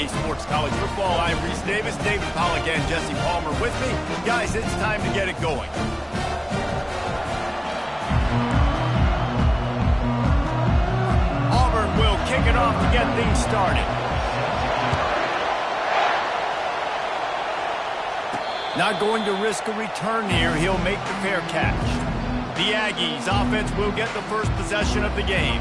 Sports College Football. I'm Reese Davis, David Pollack, and Jesse Palmer with me. Guys, it's time to get it going. Auburn will kick it off to get things started. Not going to risk a return here. He'll make the fair catch. The Aggies offense will get the first possession of the game.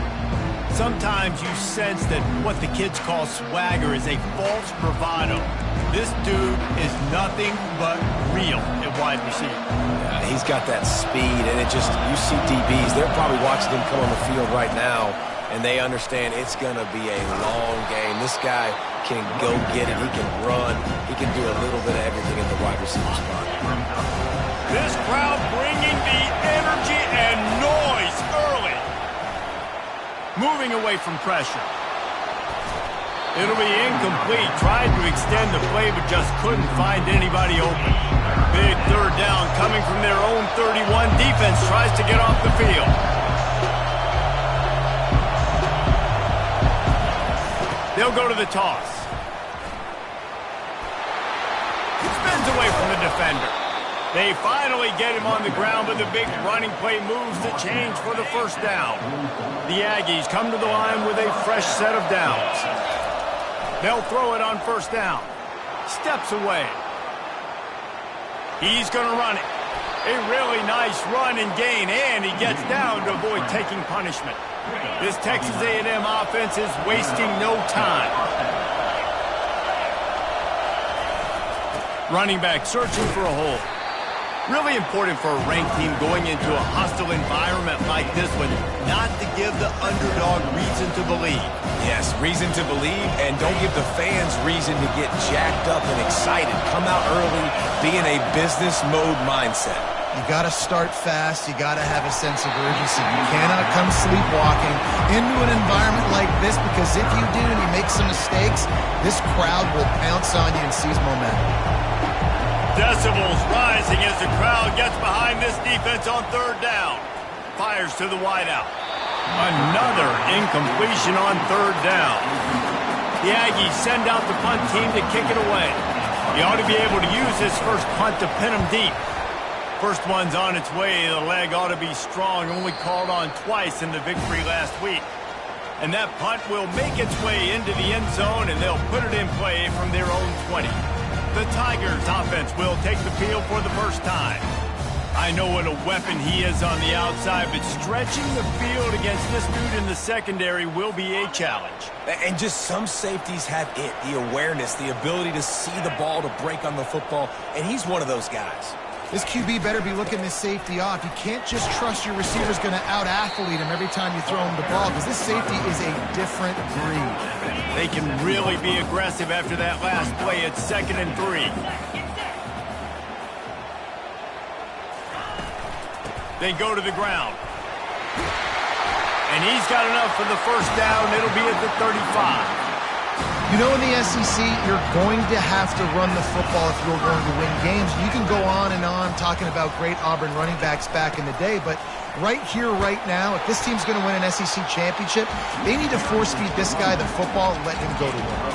Sometimes you sense that what the kids call swagger is a false bravado. This dude is nothing but real at wide receiver. Yeah, he's got that speed, and it just, you see DBs, they're probably watching him come on the field right now, and they understand it's going to be a long game. This guy can go get it. He can run. He can do a little bit of everything at the wide receiver spot. This crowd bringing the energy and noise early. Moving away from pressure. It'll be incomplete. Tried to extend the play, but just couldn't find anybody open. Big third down coming from their own 31. Defense tries to get off the field. They'll go to the toss. Spins away from the defender. They finally get him on the ground, but the big running play moves the change for the first down. The Aggies come to the line with a fresh set of downs. They'll throw it on first down. Steps away. He's going to run it. A really nice run and gain, and he gets down to avoid taking punishment. This Texas A&M offense is wasting no time. Running back searching for a hole. Really important for a ranked team going into a hostile environment like this one, not to give the underdog reason to believe. Yes, reason to believe, and don't give the fans reason to get jacked up and excited. Come out early, be in a business mode mindset. You got to start fast. You got to have a sense of urgency. You cannot come sleepwalking into an environment like this, because if you do and you make some mistakes, this crowd will pounce on you and seize momentum. Decibels rising as the crowd gets behind this defense on third down. Fires to the wideout. Another incompletion on third down. The Aggies send out the punt team to kick it away. He ought to be able to use his first punt to pin him deep. First one's on its way. The leg ought to be strong. Only called on twice in the victory last week. And that punt will make its way into the end zone, and they'll put it in play from their own 20. The Tigers offense will take the field for the first time. I know what a weapon he is on the outside, but stretching the field against this dude in the secondary will be a challenge. And just some safeties have it, the awareness, the ability to see the ball, to break on the football, and he's one of those guys. This QB better be looking this safety off. You can't just trust your receiver's going to out-athlete him every time you throw him the ball, because this safety is a different breed. They can really be aggressive after that last play. It's 2nd and 3. They go to the ground. And he's got enough for the first down. It'll be at the 35. You know, in the SEC, you're going to have to run the football if you're going to win games. You can go on and on talking about great Auburn running backs back in the day, but right here, right now, if this team's going to win an SEC championship, they need to force-feed this guy the football and let him go to work.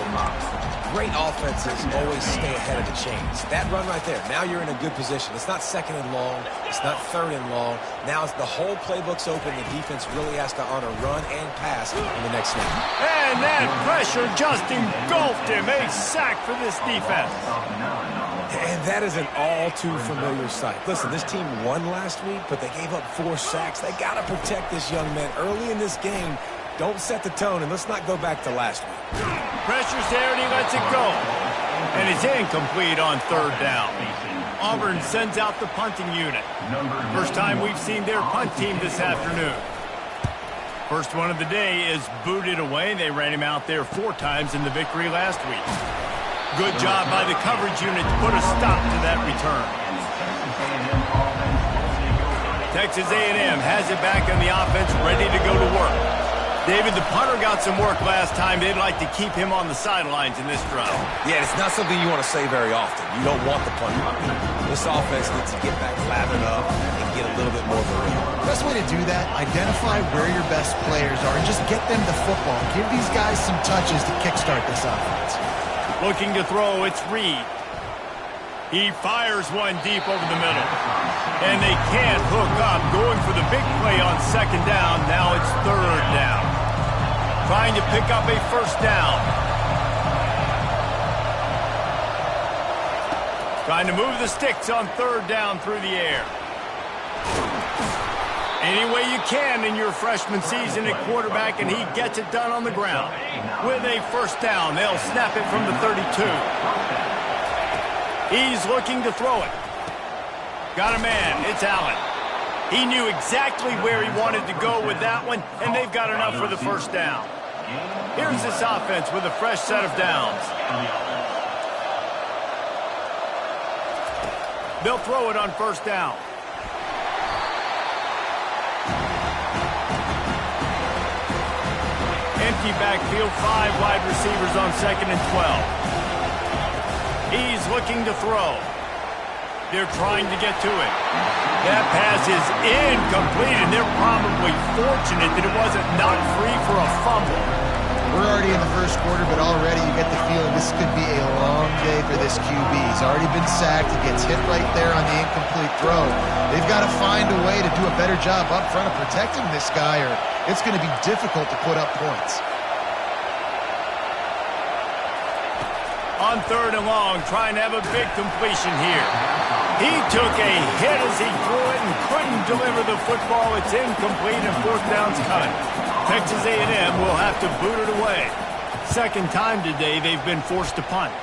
Great offenses always stay ahead of the chains. That run right there, now you're in a good position. It's not 2nd and long. It's not 3rd and long. Now it's the whole playbook's open. The defense really has to honor run and pass in the next snap. And that pressure just engulfed him. A sack for this defense. And that is an all-too-familiar sight. Listen, this team won last week, but they gave up 4 sacks. They got to protect this young man early in this game. Don't set the tone, and let's not go back to last week. Pressure's there, and he lets it go. And it's incomplete on third down. Auburn sends out the punting unit. First time we've seen their punt team this afternoon. First one of the day is booted away. They ran him out there 4 times in the victory last week. Good job by the coverage unit to put a stop to that return. Texas A&M has it back on the offense, ready to go to work. David, the punter got some work last time. They'd like to keep him on the sidelines in this drive. Yeah, it's not something you want to say very often. You don't want the punter. This offense needs to get back lathered up and get a little bit more of a rhythm. Best way to do that, identify where your best players are and just get them the football. Give these guys some touches to kickstart this offense. Looking to throw, it's Reed. He fires one deep over the middle. And they can't hook up. Going for the big play on second down. Now it's third down. Trying to pick up a first down. Trying to move the sticks on third down through the air. Any way you can in your freshman season at quarterback, and he gets it done on the ground. With a first down, they'll snap it from the 32. He's looking to throw it. Got a man. It's Allen. He knew exactly where he wanted to go with that one, and they've got enough for the first down. Here's this offense with a fresh set of downs. They'll throw it on first down. Empty backfield, 5 wide receivers on second and 12. He's looking to throw. They're trying to get to it. That pass is incomplete, and they're probably fortunate that it wasn't knocked free for a fumble. We're already in the first quarter, but already you get the feeling this could be a long day for this QB. He's already been sacked. He gets hit right there on the incomplete throw. They've got to find a way to do a better job up front of protecting this guy, or it's going to be difficult to put up points. On third and long, trying to have a big completion here. He took a hit as he threw it and couldn't deliver the football. It's incomplete and fourth down's cut. Texas A&M will have to boot it away. Second time today they've been forced to punt.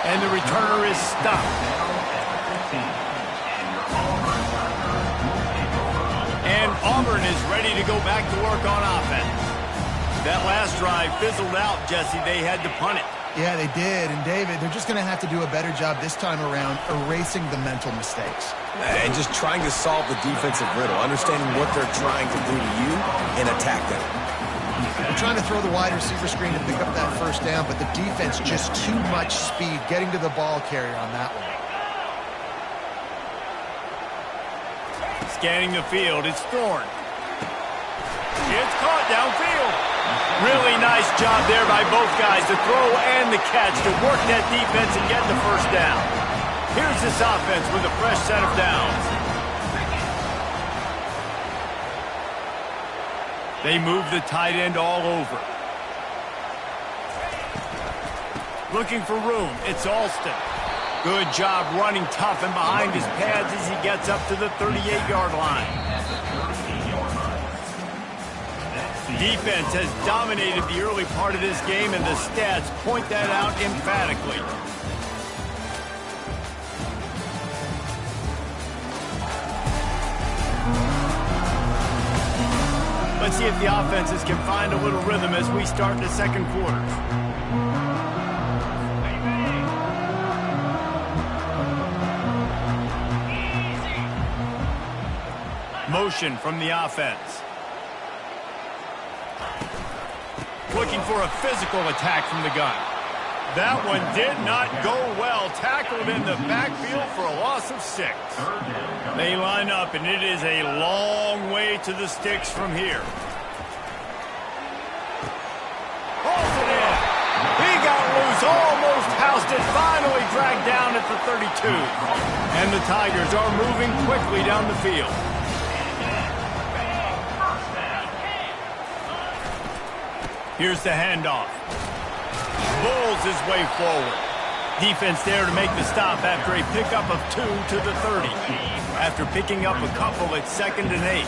And the returner is stopped. And Auburn is ready to go back to work on offense. That last drive fizzled out, Jesse. They had to punt it. Yeah, they did. And, David, they're just going to have to do a better job this time around erasing the mental mistakes. And just trying to solve the defensive riddle, understanding what they're trying to do to you and attack them. They're trying to throw the wide receiver screen to pick up that first down, but the defense just too much speed getting to the ball carrier on that one. Scanning the field, it's Thorne. It's caught downfield. Really nice job there by both guys, the throw and the catch, to work that defense and get the first down. Here's this offense with a fresh set of downs. They move the tight end all over. Looking for room, it's Alston. Good job running tough and behind his pads as he gets up to the 38-yard line. Defense has dominated the early part of this game, and the stats point that out emphatically. Let's see if the offenses can find a little rhythm as we start the second quarter. Motion from the offense. Looking for a physical attack from the gun. That one did not go well. Tackled in the backfield for a loss of 6. They line up, and it is a long way to the sticks from here. Pulls it in. He got loose, almost housed it, finally dragged down at the 32. And the Tigers are moving quickly down the field. Here's the handoff. Bulls his way forward. Defense there to make the stop after a pickup of 2 to the 30. After picking up a couple at 2nd and 8.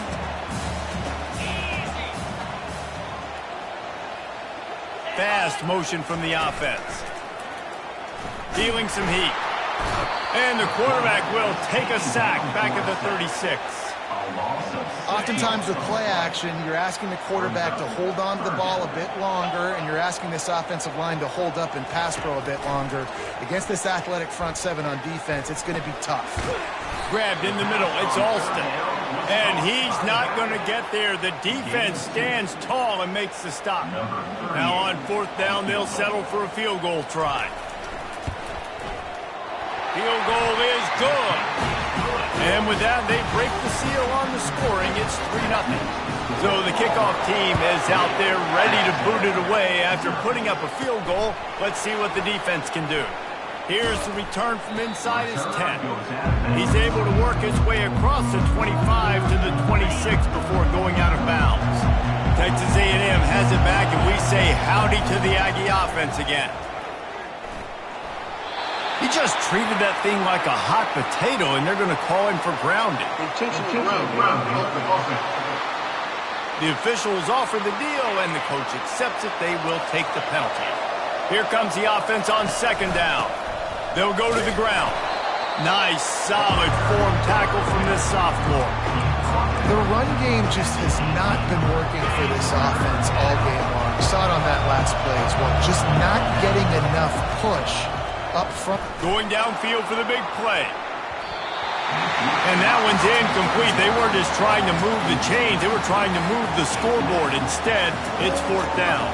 Fast motion from the offense. Feeling some heat. And the quarterback will take a sack back at the 36. Oftentimes with play action, you're asking the quarterback to hold on to the ball a bit longer, and you're asking this offensive line to hold up and pass pro a bit longer. Against this athletic front seven on defense, it's going to be tough. Grabbed in the middle, it's Alston. And he's not going to get there. The defense stands tall and makes the stop. Now on 4th down, they'll settle for a field goal try. Field goal is good. And with that, they break the seal on the scoring. It's 3-0. So the kickoff team is out there ready to boot it away after putting up a field goal. Let's see what the defense can do. Here's the return from inside his 10. He's able to work his way across the 25 to the 26 before going out of bounds. Texas A&M has it back, and we say howdy to the Aggie offense again. He just treated that thing like a hot potato, and they're going to call him for grounding. The officials offer the deal, and the coach accepts it. They will take the penalty. Here comes the offense on second down. They'll go to the ground. Nice, solid form tackle from this sophomore. The run game just has not been working for this offense all game long. We saw it on that last play as well. Just not getting enough push up front. Going downfield for the big play. And that one's incomplete. They weren't just trying to move the chains. They were trying to move the scoreboard. Instead, it's fourth down.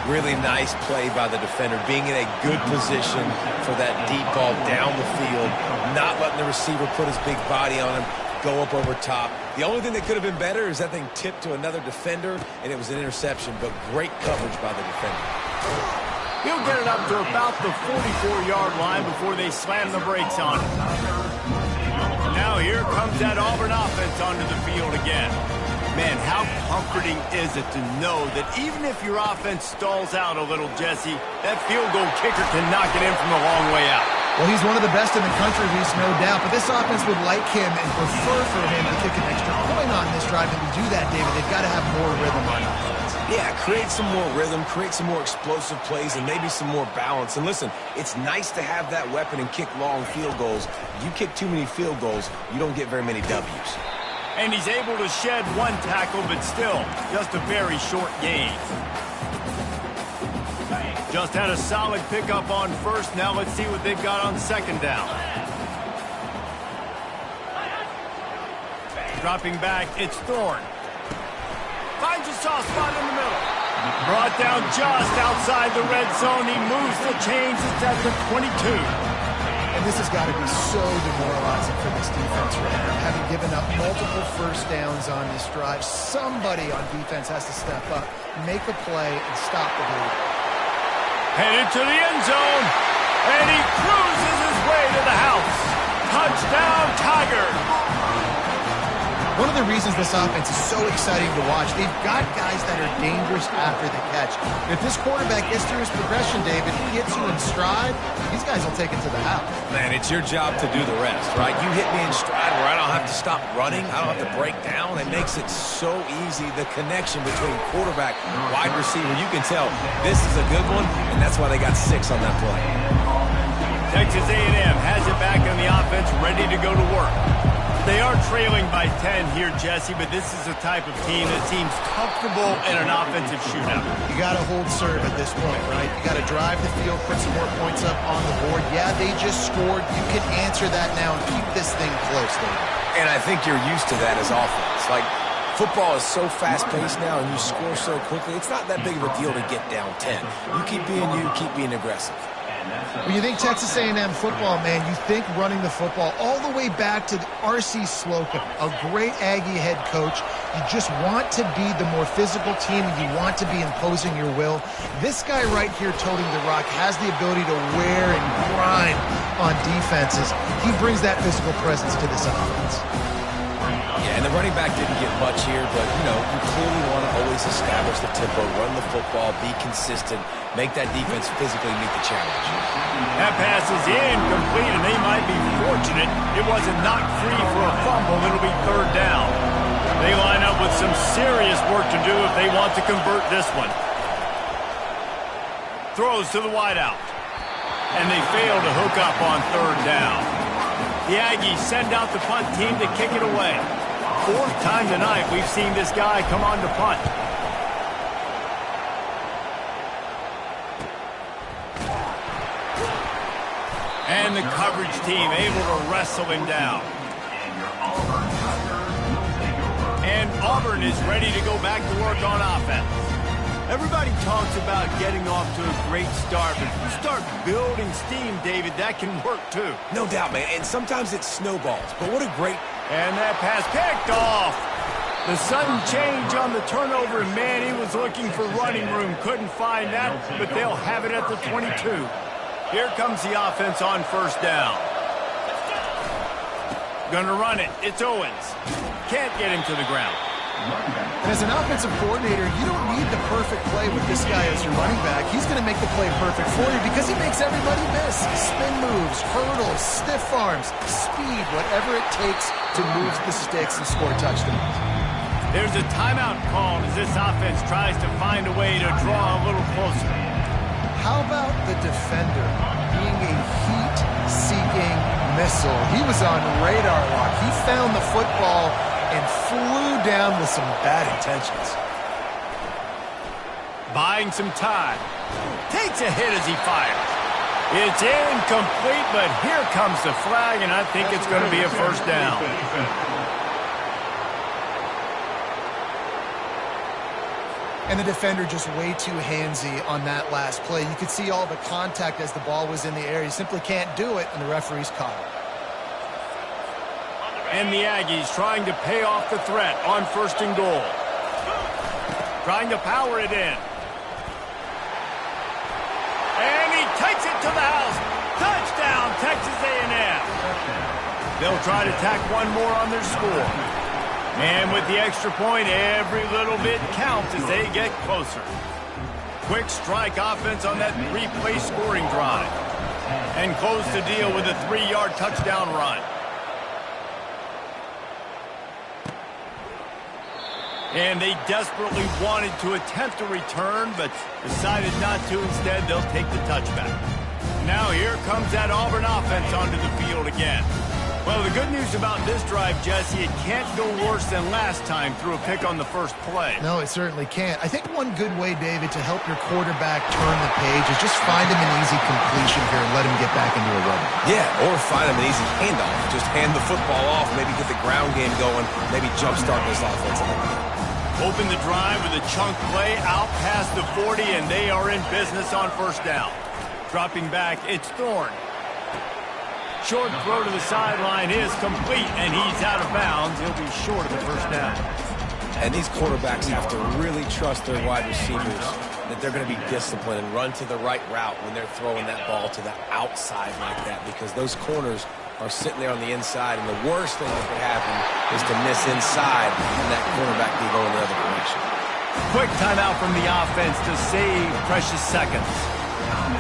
Really nice play by the defender, being in a good position for that deep ball down the field, not letting the receiver put his big body on him, go up over top. The only thing that could have been better is that thing tipped to another defender, and it was an interception, but great coverage by the defender. He'll get it up to about the 44-yard line before they slam the brakes on it. Now here comes that Auburn offense onto the field again. Man, how comforting is it to know that even if your offense stalls out a little, Jesse, that field goal kicker can knock it in from a long way out. Well, he's one of the best in the country, Reese, no doubt. But this offense would like him and prefer for him to kick an extra point on this drive. And to do that, David, they've got to have more rhythm on offense. Yeah, create some more rhythm, create some more explosive plays, and maybe some more balance. And listen, it's nice to have that weapon and kick long field goals. You kick too many field goals, you don't get very many W's. And he's able to shed one tackle, but still, just a very short gain. Just had a solid pickup on first. Now let's see what they've got on second down. Dropping back, it's Thorne. Finds a soft spot in the middle. Brought down just outside the red zone. He moves the chains. It's at the 22. And this has got to be so demoralizing for this defense right now. Having given up multiple first downs on this drive, somebody on defense has to step up, make a play, and stop the bleeding. Headed to the end zone, and he cruises his way to the house. Touchdown, Tigers! One of the reasons this offense is so exciting to watch, they've got guys that are dangerous after the catch. If this quarterback gets through his progression, David, he gets you in stride, these guys will take it to the house. Man, it's your job to do the rest, right? You hit me in stride where I don't have to stop running, I don't have to break down. It makes it so easy, the connection between quarterback, wide receiver. You can tell this is a good one, and that's why they got 6 on that play. Texas A&M has it back on the offense, ready to go to work. They are trailing by 10 here, Jesse, but this is the type of team that seems comfortable in an offensive shootout. You got to hold serve at this point, right? You got to drive the field, put some more points up on the board. Yeah, they just scored. You can answer that now and keep this thing close, David. And I think you're used to that as offense. Like, football is so fast-paced now, and you score so quickly, it's not that big of a deal to get down 10. You keep being aggressive. When you think Texas A&M football, man, you think running the football all the way back to R.C. Slocum, a great Aggie head coach. You just want to be the more physical team, and you want to be imposing your will. This guy right here toting the rock has the ability to wear and grind on defenses. He brings that physical presence to this offense. Yeah, and the running back didn't get much here, but, you know, you clearly want to always establish the tempo, run the football, be consistent, make that defense physically meet the challenge. That pass is incomplete, and they might be fortunate it wasn't knocked free for a fumble. It'll be third down. They line up with some serious work to do if they want to convert this one. Throws to the wideout. And they fail to hook up on third down. The Aggies send out the punt team to kick it away. 4th time tonight we've seen this guy come on to punt. And the coverage team able to wrestle him down. And Auburn is ready to go back to work on offense. Everybody talks about getting off to a great start, but if you start building steam, David, that can work too. No doubt, man, and sometimes it snowballs, but what a great... And that pass picked off. The sudden change on the turnover, and man, he was looking for running room. Couldn't find that, but they'll have it at the 22. Here comes the offense on first down. Gonna run it. It's Owens. Can't get him to the ground. And as an offensive coordinator, you don't need the perfect play with this guy as your running back. He's going to make the play perfect for you because he makes everybody miss. Spin moves, hurdles, stiff arms, speed, whatever it takes to move the sticks and score touchdowns. There's a timeout called as this offense tries to find a way to draw a little closer. How about the defender being a heat-seeking missile? He was on radar lock. He found the football and flew down with some bad intentions. Buying some time. Takes a hit as he fires. It's incomplete, but here comes the flag, and I think it's going to be a first down. And the defender just way too handsy on that last play. You could see all the contact as the ball was in the air. He simply can't do it, and the referee's caught it. And the Aggies trying to pay off the threat on first and goal. Trying to power it in. And he takes it to the house. Touchdown, Texas A&M. They'll try to tack one more on their score. And with the extra point, every little bit counts as they get closer. Quick strike offense on that three-play scoring drive. And close the deal with a 3-yard touchdown run. And they desperately wanted to attempt a return, but decided not to. Instead, they'll take the touchback. Now here comes that Auburn offense onto the field again. Well, the good news about this drive, Jesse, it can't go worse than last time through a pick on the first play. No, it certainly can't. I think one good way, David, to help your quarterback turn the page is just find him an easy completion here and let him get back into a run. Yeah, or find him an easy handoff. Just hand the football off, maybe get the ground game going, maybe jumpstart this offense a little bit. Open the drive with a chunk play out past the 40, and they are in business on first down. Dropping back, it's Thorne. Short throw to the sideline is complete, and he's out of bounds. He'll be short of the first down. And these quarterbacks have to really trust their wide receivers that they're going to be disciplined and run to the right route when they're throwing that ball to the outside like that, because those corners are sitting there on the inside, and the worst thing that could happen is to miss inside and that cornerback be going the other direction. Quick timeout from the offense to save precious seconds.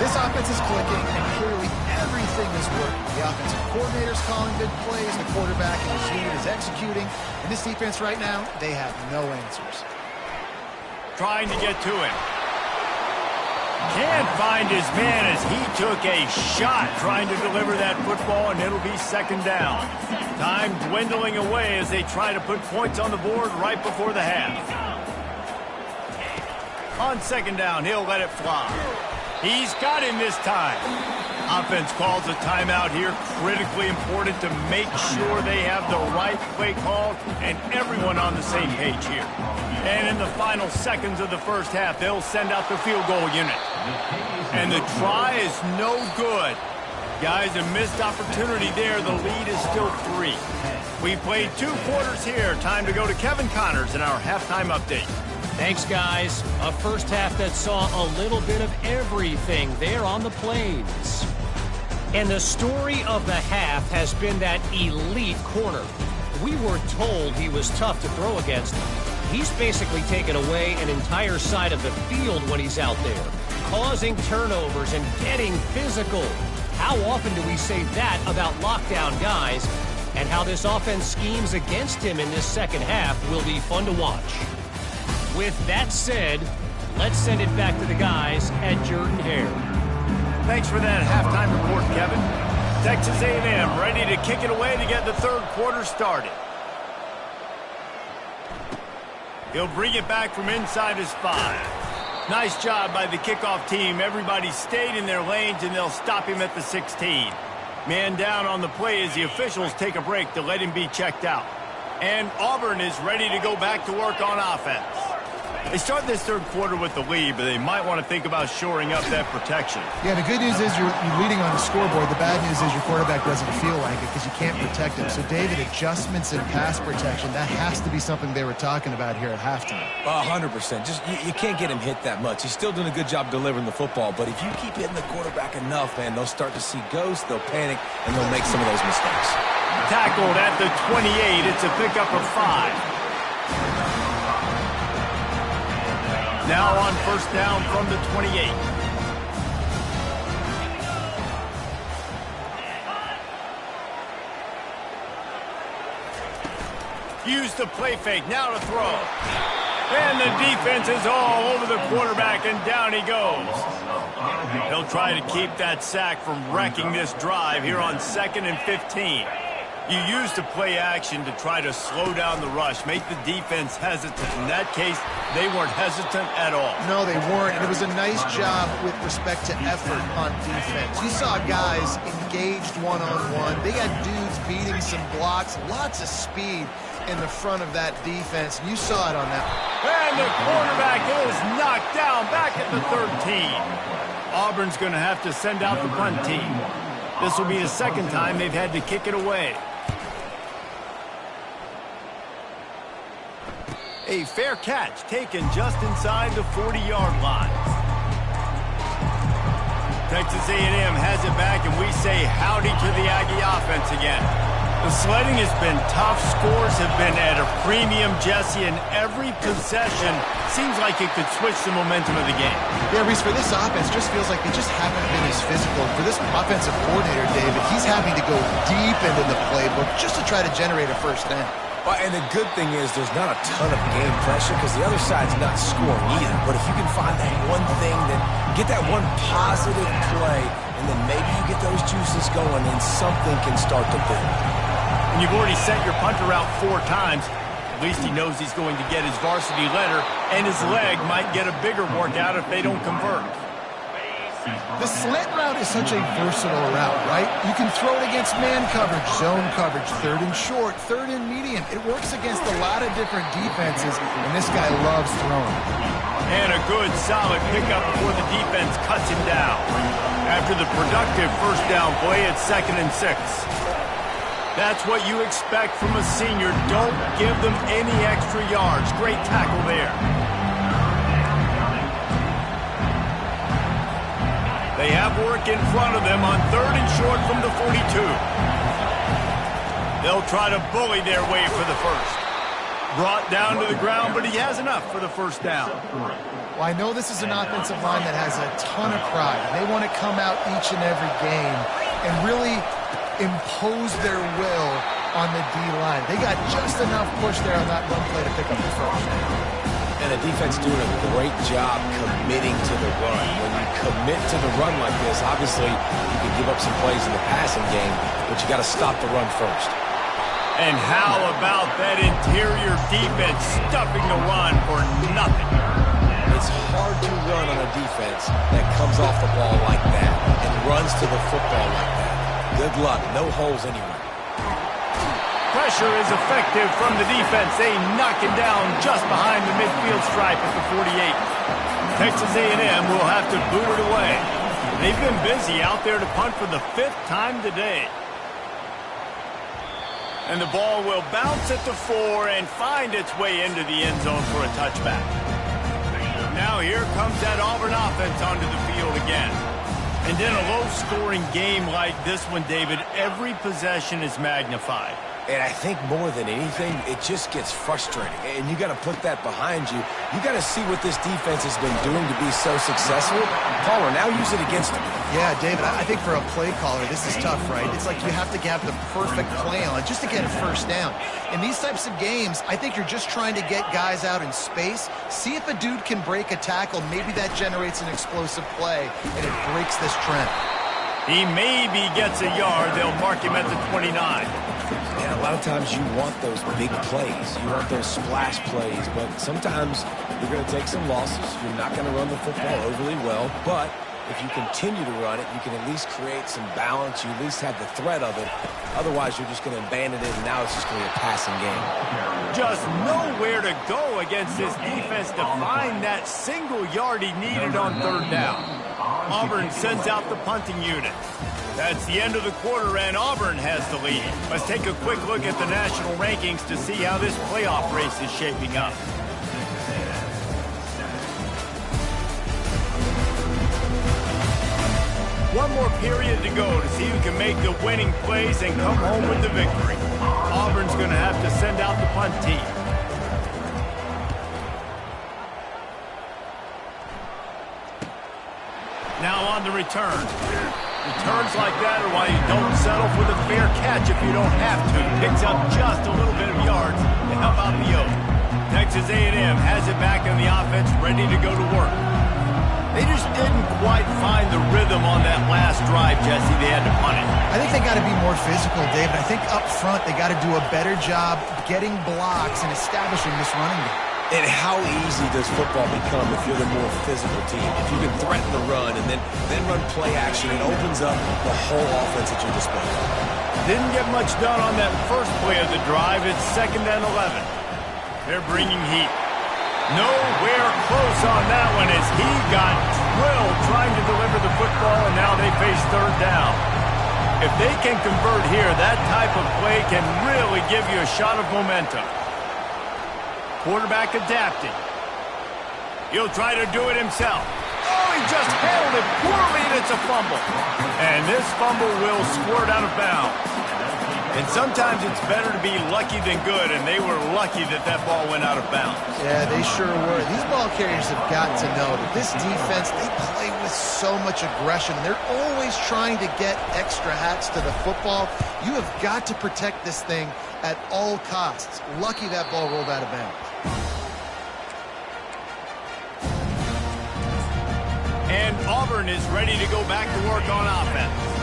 This offense is clicking, and clearly everything is working. The offensive coordinator's calling good plays, the quarterback in his unit is executing, and this defense right now, they have no answers. Trying to get to him. Can't find his man as he took a shot trying to deliver that football, and it'll be second down. Time dwindling away as they try to put points on the board right before the half. On second down, he'll let it fly. He's got him this time. Offense calls a timeout here. Critically important to make sure they have the right play called and everyone on the same page here. And in the final seconds of the first half, they'll send out the field goal unit. And the try is no good. Guys, a missed opportunity there. The lead is still 3. We played 2 quarters here. Time to go to Kevin Connors in our halftime update. Thanks, guys. A first half that saw a little bit of everything there on the plains. And the story of the half has been that elite corner. We were told he was tough to throw against. He's basically taken away an entire side of the field when he's out there, causing turnovers and getting physical. How often do we say that about lockdown guys? And how this offense schemes against him in this second half will be fun to watch. With that said, let's send it back to the guys at Jordan Hare. Thanks for that halftime report, Kevin. Texas A&M ready to kick it away to get the third quarter started. He'll bring it back from inside his 5. Nice job by the kickoff team. Everybody stayed in their lanes, and they'll stop him at the 16. Man down on the play as the officials take a break to let him be checked out. And Auburn is ready to go back to work on offense. They start this third quarter with the lead, but they might want to think about shoring up that protection. Yeah, the good news is you're leading on the scoreboard. The bad news is your quarterback doesn't feel like it because you can't protect him. So, David, adjustments in pass protection, that has to be something they were talking about here at halftime. 100%. Just you can't get him hit that much. He's still doing a good job delivering the football, but if you keep hitting the quarterback enough, man, they'll start to see ghosts, they'll panic, and they'll make some of those mistakes. Tackled at the 28. It's a pickup of 5. Now on first down from the 28. Use the play fake, now to throw. And the defense is all over the quarterback, and down he goes. He'll try to keep that sack from wrecking this drive here on 2nd and 15. You use the play action to try to slow down the rush, make the defense hesitant. In that case, they weren't hesitant at all. No, they weren't, and it was a nice job with respect to effort on defense. You saw guys engaged one-on-one. They got dudes beating some blocks, lots of speed in the front of that defense. You saw it on that. And the quarterback is knocked down back at the 13. Auburn's going to have to send out the punt team. This will be the second time they've had to kick it away. A fair catch taken just inside the 40-yard line. Texas A&M has it back, and we say howdy to the Aggie offense again. The sledding has been tough. Scores have been at a premium, Jesse, and every possession seems like it could switch the momentum of the game. Yeah, Reese, for this offense, just feels like they just haven't been as physical. For this offensive coordinator, David, he's having to go deep into the playbook just to try to generate a first down. And the good thing is there's not a ton of game pressure because the other side's not scoring either. But if you can find that one thing, then get that one positive play, and then maybe you get those juices going and something can start to build. And you've already sent your punter out 4 times. At least he knows he's going to get his varsity letter, and his leg might get a bigger workout if they don't convert. The slant route is such a versatile route, right? You can throw it against man coverage, zone coverage, 3rd and short, 3rd and medium. It works against a lot of different defenses, and this guy loves throwing. And a good, solid pickup before the defense cuts him down. After the productive first down play, it's 2nd and 6. That's what you expect from a senior. Don't give them any extra yards. Great tackle there. They have work in front of them on 3rd and short from the 42. They'll try to bully their way for the first. Brought down to the ground, but he has enough for the first down. Well, I know this is an offensive line that has a ton of pride. They want to come out each and every game and really impose their will on the D-line. They got just enough push there on that run play to pick up the first. And the defense doing a great job committing to the run. When you commit to the run like this, obviously you can give up some plays in the passing game, but you got to stop the run first. And how about that interior defense stuffing the run for nothing? It's hard to run on a defense that comes off the ball like that and runs to the football like that. Good luck. No holes anywhere. Pressure is effective from the defense. They knock him down just behind the midfield stripe at the 48. Texas A&M will have to boot it away. They've been busy out there to punt for the 5th time today. And the ball will bounce at the 4 and find its way into the end zone for a touchback. Now here comes that Auburn offense onto the field again. And in a low-scoring game like this one, David, every possession is magnified. And I think more than anything, it just gets frustrating. And you got to put that behind you. You got to see what this defense has been doing to be so successful. Caller, now use it against them. Yeah, David, I think for a play caller, this is tough, right? It's like you have to have the perfect play on just to get a first down. In these types of games, I think you're just trying to get guys out in space, see if a dude can break a tackle. Maybe that generates an explosive play, and it breaks this trend. He maybe gets a yard. They'll mark him at the 29. And a lot of times you want those big plays. You want those splash plays. But sometimes you're going to take some losses. You're not going to run the football overly well. But if you continue to run it, you can at least create some balance. You at least have the threat of it. Otherwise, you're just going to abandon it, and now it's just going to be a passing game. Just nowhere to go against this defense to find that single yard he needed on third down. Auburn sends out the punting unit. That's the end of the quarter, and Auburn has the lead. Let's take a quick look at the national rankings to see how this playoff race is shaping up. One more period to go to see who can make the winning plays and come home with the victory. Auburn's going to have to send out the punt team. Now on the return. Returns like that are why you don't settle for the fair catch if you don't have to. Picks up just a little bit of yards to help out the Oak. Texas A&M has it back in the offense, ready to go to work. They just didn't quite find the rhythm on that last drive, Jesse. They had to punt it. I think they got to be more physical, David. I think up front they got to do a better job getting blocks and establishing this running game. And how easy does football become if you're the more physical team? If you can threaten the run and then run play action, it opens up the whole offense at your disposal. Didn't get much done on that first play of the drive. It's 2nd and 11. They're bringing heat. Nowhere close on that one as he got drilled trying to deliver the football, and now they face third down. If they can convert here, that type of play can really give you a shot of momentum. Quarterback adapting. He'll try to do it himself. Oh, he just handled it poorly, and it's a fumble. And this fumble will squirt out of bounds. And sometimes it's better to be lucky than good, and they were lucky that that ball went out of bounds. Yeah, they sure were. These ball carriers have got to know that this defense, they play with so much aggression. They're always trying to get extra hats to the football. You have got to protect this thing at all costs. Lucky that ball rolled out of bounds. And Auburn is ready to go back to work on offense.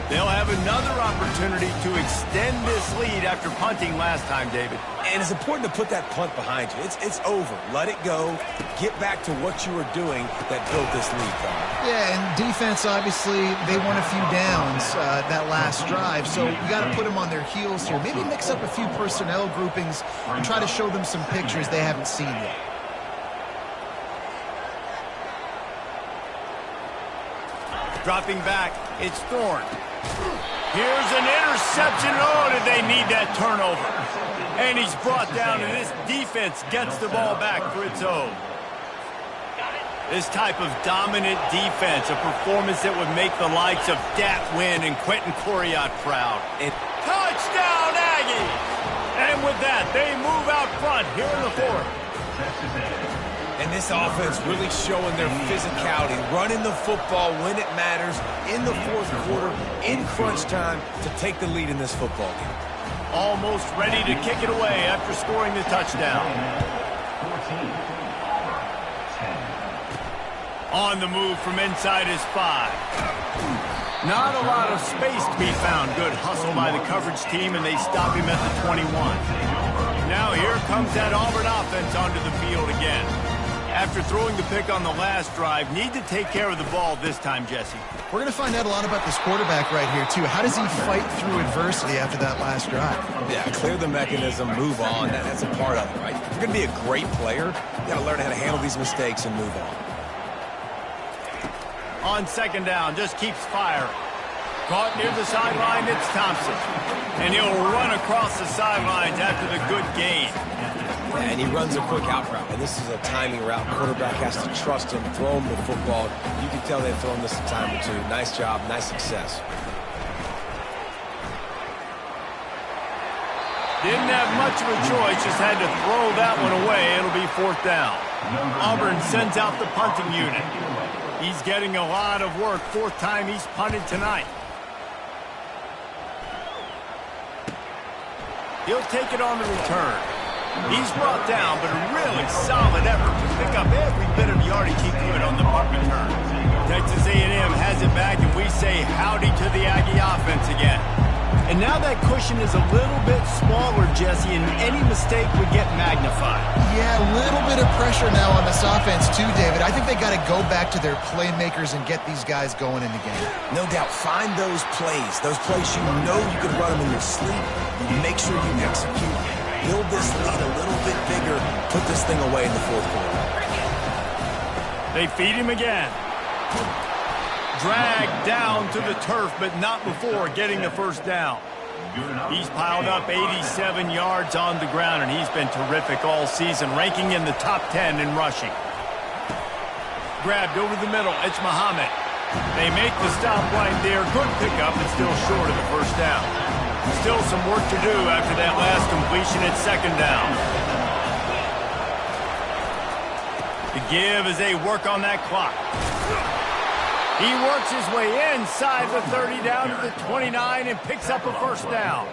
They'll have another opportunity to extend this lead after punting last time, David. And it's important to put that punt behind you. It's over. Let it go. Get back to what you were doing that built this lead, Carl. Yeah, and defense, obviously, they won a few downs that last drive, so you got to put them on their heels here. Maybe mix up a few personnel groupings and try to show them some pictures they haven't seen yet. Dropping back, it's Thorne. Here's an interception. Oh, did they need that turnover? And he's brought down, and this defense gets the ball back for its own. This type of dominant defense, a performance that would make the likes of Dat Wynn and Quentin Coriat proud. And touchdown, Aggies! And with that, they move out front here in the fourth. And this offense really showing their physicality, running the football when it matters, in the fourth quarter, in crunch time, to take the lead in this football game. Almost ready to kick it away after scoring the touchdown. On the move from inside his 5. Not a lot of space to be found. Good hustle by the coverage team, and they stop him at the 21. Now here comes that Auburn offense onto the field again. After throwing the pick on the last drive, need to take care of the ball this time, Jesse. We're going to find out a lot about this quarterback right here, too. How does he fight through adversity after that last drive? Yeah, clear the mechanism, move on. That's a part of it, right? If you're going to be a great player, you got to learn how to handle these mistakes and move on. On 2nd down, just keeps firing. Caught near the sideline, it's Thompson. And he'll run across the sidelines after the good gain. And he runs a quick out route. And this is a timing route. Quarterback has to trust him, throw him the football. You can tell they've thrown this a time or two. Nice job, nice success. Didn't have much of a choice, just had to throw that one away. It'll be 4th down. Auburn sends out the punting unit. He's getting a lot of work. 4th time he's punted tonight. He'll take it on the return. He's brought down, but a really solid effort to pick up every bit of yardage he could on the punt return. Texas A&M has it back, and we say howdy to the Aggie offense again. And now that cushion is a little bit smaller, Jesse, and any mistake would get magnified. Yeah, a little bit of pressure now on this offense too, David. I think they got to go back to their playmakers and get these guys going in the game. No doubt. Find those plays you know you can run them in your sleep. Make sure you execute. Build this lead a little bit bigger. Put this thing away in the fourth quarter. They feed him again. Dragged down to the turf, but not before getting the first down. He's piled up 87 yards on the ground, and he's been terrific all season, ranking in the top 10 in rushing. Grabbed over the middle. It's Muhammad. They make the stop right there. Good pickup, but still short of the first down. Still some work to do after that last completion at second down. The give as they work on that clock. He works his way inside the 30 down to the 29 and picks up a first down.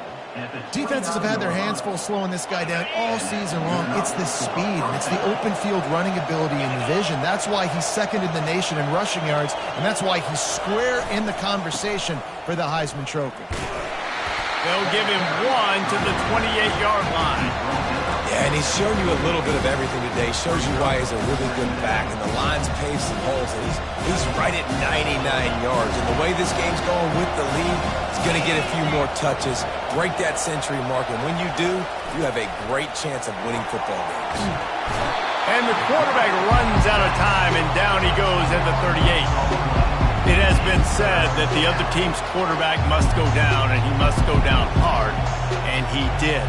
Defenses have had their hands full slowing this guy down all season long. It's the speed, and it's the open field running ability and vision. That's why he's second in the nation in rushing yards, and that's why he's square in the conversation for the Heisman Trophy. They'll give him one to the 28-yard line. Yeah, and he's shown you a little bit of everything today. Shows you why he's a really good back, and the line's paved some holes, and he's right at 99 yards. And the way this game's going with the lead, he's going to get a few more touches, break that century mark, and when you do, you have a great chance of winning football games. And the quarterback runs out of time, and down he goes at the 38. It has been said that the other team's quarterback must go down, and he must go down hard, and he did.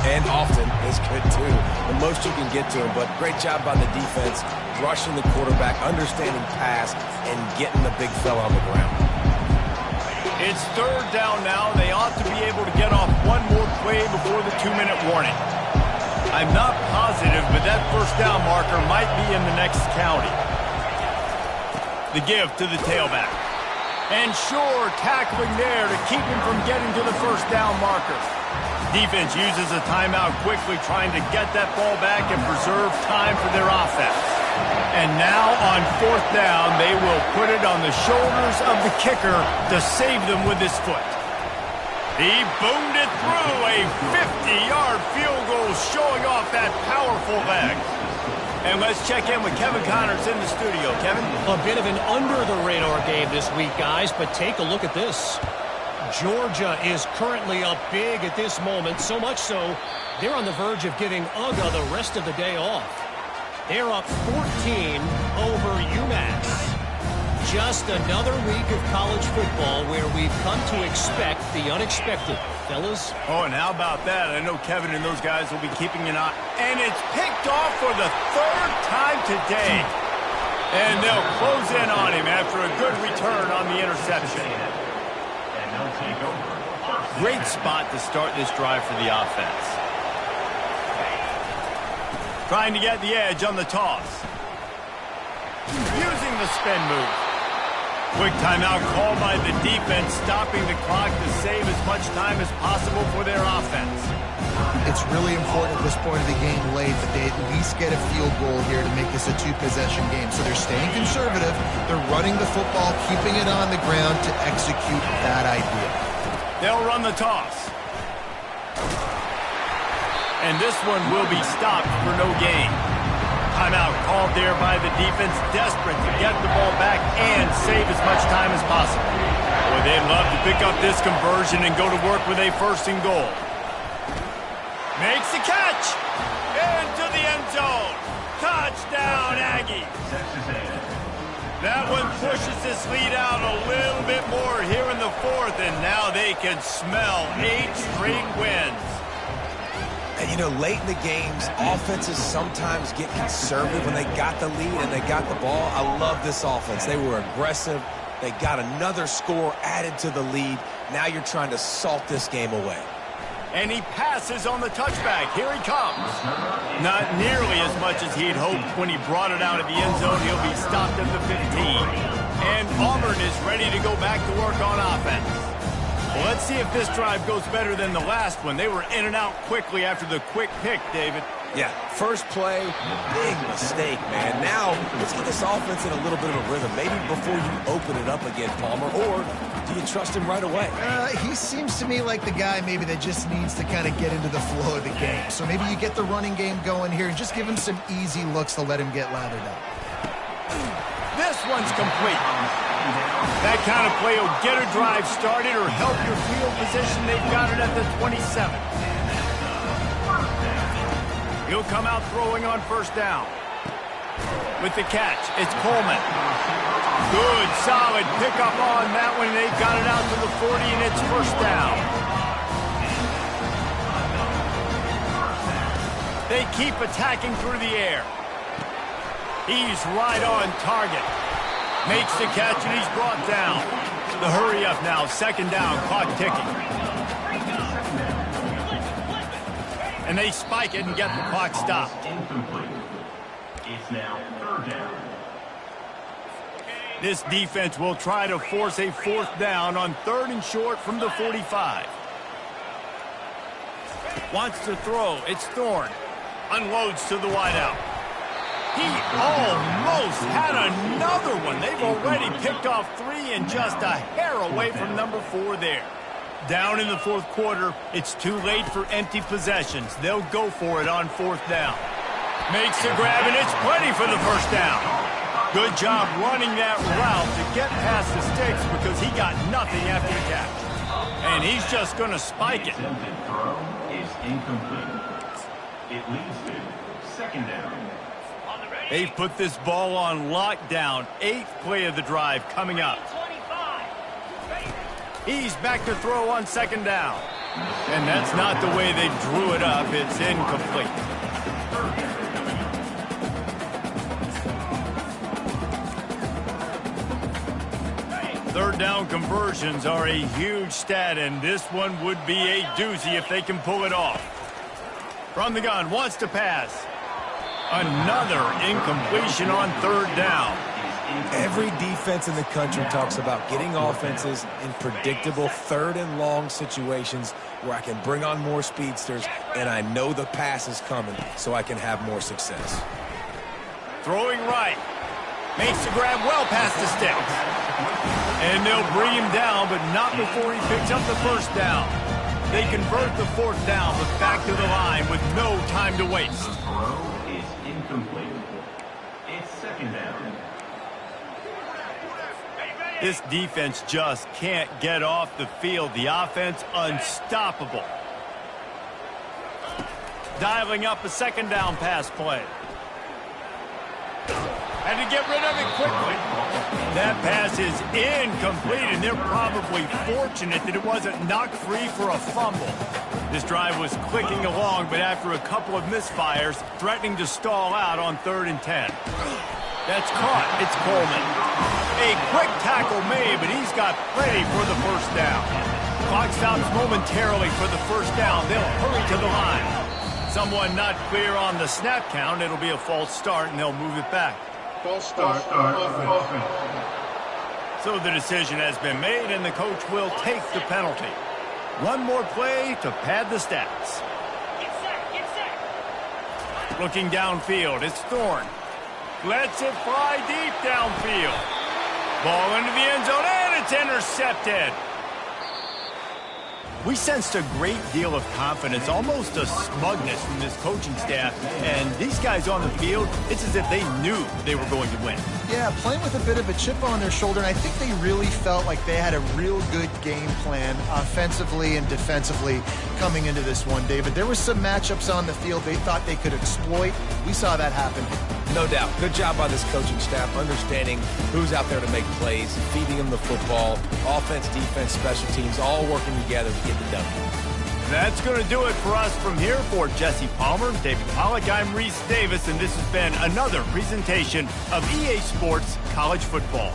And often is good, too. The most you can get to him, but great job by the defense, rushing the quarterback, understanding pass, and getting the big fella on the ground. It's third down now. They ought to be able to get off one more play before the 2-minute warning. I'm not positive, but that first down marker might be in the next county. The give to the tailback. And sure, tackling there to keep him from getting to the first down marker. Defense uses a timeout quickly, trying to get that ball back and preserve time for their offense. And now on fourth down, they will put it on the shoulders of the kicker to save them with his foot. He boomed it through a 50-yard field goal, showing off that powerful leg. And let's check in with Kevin Connors in the studio. Kevin? A bit of an under-the-radar game this week, guys, but take a look at this. Georgia is currently up big at this moment, so much so they're on the verge of giving UGA the rest of the day off. They're up 14 over UMass. Just another week of college football where we've come to expect the unexpected, fellas. Oh, and how about that? I know Kevin and those guys will be keeping an eye. And it's picked off for the third time today. And they'll close in on him after a good return on the interception. Great spot to start this drive for the offense. Trying to get the edge on the toss. Using the spin move. Quick timeout called by the defense, stopping the clock to save as much time as possible for their offense. It's really important at this point of the game late that they at least get a field goal here to make this a two-possession game. So they're staying conservative. They're running the football, keeping it on the ground to execute that idea. They'll run the toss. And this one will be stopped for no gain. Timeout called there by the defense, desperate to get the ball back and save as much time as possible. Boy, they'd love to pick up this conversion and go to work with a first and goal. Makes the catch. Into the end zone. Touchdown, Aggies. That one pushes this lead out a little bit more here in the fourth, and now they can smell 8 straight wins. And, you know, late in the games, offenses sometimes get conservative when they got the lead and they got the ball. I love this offense. They were aggressive. They got another score added to the lead. Now you're trying to salt this game away. And he passes on the touchback. Here he comes. Not nearly as much as he'd hoped when he brought it out of the end zone. He'll be stopped at the 15. And Auburn is ready to go back to work on offense. Well, let's see if this drive goes better than the last one. They were in and out quickly after the quick pick, David. Yeah, first play, big mistake, man. Now, let's get this offense in a little bit of a rhythm. Maybe before you open it up again, Palmer, or do you trust him right away? He seems to me like the guy maybe that just needs to kind of get into the flow of the game. So maybe you get the running game going here and just give him some easy looks to let him get lathered up. This one's complete. That kind of play will get a drive started or help your field position. They've got it at the 27. He'll come out throwing on first down. With the catch, it's Coleman. Good, solid pickup on that one. They've got it out to the 40, and it's first down. They keep attacking through the air. He's right on target. Makes the catch, and he's brought down. The hurry up now, second down, clock ticking. And they spike it and get the clock stopped. It's now third down. This defense will try to force a fourth down on third and short from the 45. Wants to throw. It's Thorne. Unloads to the wideout. He almost had another one. They've already picked off 3 and just a hair away from number 4 there. Down in the fourth quarter, it's too late for empty possessions. They'll go for it on fourth down. Makes the grab, and it's plenty for the first down. Good job running that route to get past the sticks because he got nothing after the catch. And he's just going to spike it. Attempted throw is incomplete. It leads to second down. They've put this ball on lockdown. 8th play of the drive coming up. He's back to throw on second down. And that's not the way they drew it up. It's incomplete. Third down conversions are a huge stat, and this one would be a doozy if they can pull it off. From the gun, wants to pass. Another incompletion on third down. Every defense in the country talks about getting offenses in predictable third and long situations where I can bring on more speedsters and I know the pass is coming so I can have more success. Throwing right. Makes the grab well past the sticks. And they'll bring him down, but not before he picks up the first down. They convert the fourth down, but back to the line with no time to waste. The throw is incomplete. It's second down. This defense just can't get off the field. The offense unstoppable. Dialing up a second down pass play. Had to get rid of it quickly. That pass is incomplete, and they're probably fortunate that it wasn't knocked free for a fumble. This drive was clicking along, but after a couple of misfires, threatening to stall out on 3rd and 10. That's caught. It's Coleman. A quick tackle made, but he's got plenty for the first down. Clock stops momentarily for the first down. They'll hurry to the line. Someone not clear on the snap count. It'll be a false start, and they'll move it back. False start. Offense. So the decision has been made, and the coach will take the penalty. One more play to pad the stats. Looking downfield, it's Thorne. Lets it fly deep downfield. Ball into the end zone, and it's intercepted. We sensed a great deal of confidence, almost a smugness from this coaching staff. And these guys on the field, it's as if they knew they were going to win. Yeah, playing with a bit of a chip on their shoulder, and I think they really felt like they had a real good game plan offensively and defensively coming into this one, David. There were some matchups on the field they thought they could exploit. We saw that happen. No doubt. Good job by this coaching staff understanding who's out there to make plays, feeding them the football, offense, defense, special teams, all working together to get the W. That's going to do it for us from here. For Jesse Palmer, David Pollack, I'm Reese Davis, and this has been another presentation of EA Sports College Football.